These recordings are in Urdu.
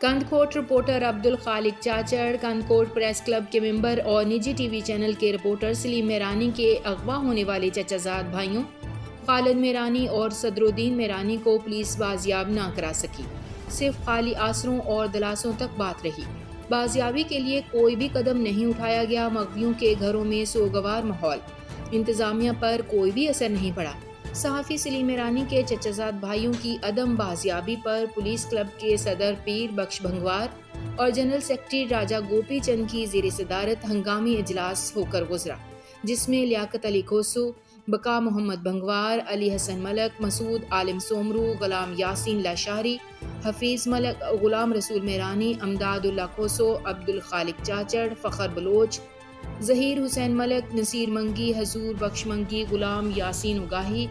کندکوٹ رپورٹر عبدل خالق چاچڑ، کندکوٹ پریس کلب کے ممبر اور نجی ٹی وی چینل کے رپورٹر سلیم میرانی کے اغوا ہونے والے چچا زاد بھائیوں خالد میرانی اور صدرالدین میرانی کو پولیس بازیاب نہ کرا سکی۔ صرف خالی آسروں اور دلاسوں تک بات رہی۔ بازیابی کے لیے کوئی بھی قدم نہیں اٹھایا گیا۔ مغویوں کے گھروں میں سوگوار ماحول، انتظامیہ پر کوئی بھی اثر نہیں پڑا۔ صحافی سلیم میرانی کے چچا زاد بھائیوں کی عدم بازیابی پر پولیس کلب کے صدر پیر بخش بھنگوار اور جنرل سیکرٹری راجہ گوپی چند کی زیر صدارت ہنگامی اجلاس ہو کر گزرا، جس میں لیاقت علی کھوسو، بقا محمد بھنگوار، علی حسن ملک، مسعود عالم سومرو، غلام یاسین لاشاری، حفیظ ملک، غلام رسول میرانی، امداد اللہ کھوسو، عبد الخالق چاچڑ، فخر بلوچ، ظہیر حسین ملک، نصیر منگی، حضور بخش منگی، غلام یاسین اگاہی،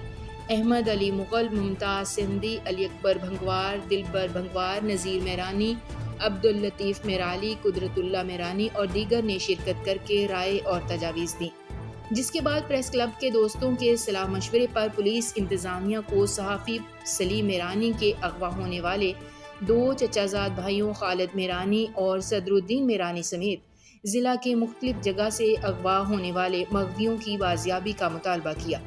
احمد علی مغل، ممتاز سندھی، علی اکبر بھنگوار، دلبر بھنگوار، نذیر میرانی، عبد اللطیف میرالی، قدرت اللہ میرانی اور دیگر نے شرکت کر کے رائے اور تجاویز دیں، جس کے بعد پریس کلب کے دوستوں کے صلاح مشورے پر پولیس انتظامیہ کو صحافی سلیم میرانی کے اغوا ہونے والے دو چچا زاد بھائیوں خالد میرانی اور صدرالدین میرانی سمیت ضلع کے مختلف جگہ سے اغوا ہونے والے مغویوں کی بازیابی کا مطالبہ کیا۔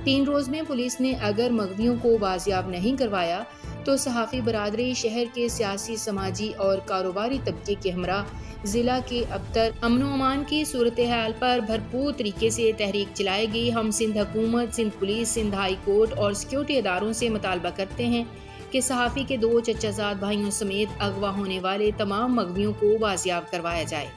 3 روز میں پولیس نے اگر مغویوں کو بازیاب نہیں کروایا تو صحافی برادری شہر کے سیاسی، سماجی اور کاروباری طبقے کے ہمراہ ضلع کے ابتر امن و امان کی صورتحال پر بھرپور طریقے سے تحریک چلائے گی۔ ہم سندھ حکومت، Sindh police, Sindh high court اور سیکورٹی اداروں سے مطالبہ کرتے ہیں کہ صحافی کے 2 چچا زاد بھائیوں سمیت اغوا ہونے والے تمام مغویوں کو بازیاب کروایا جائے۔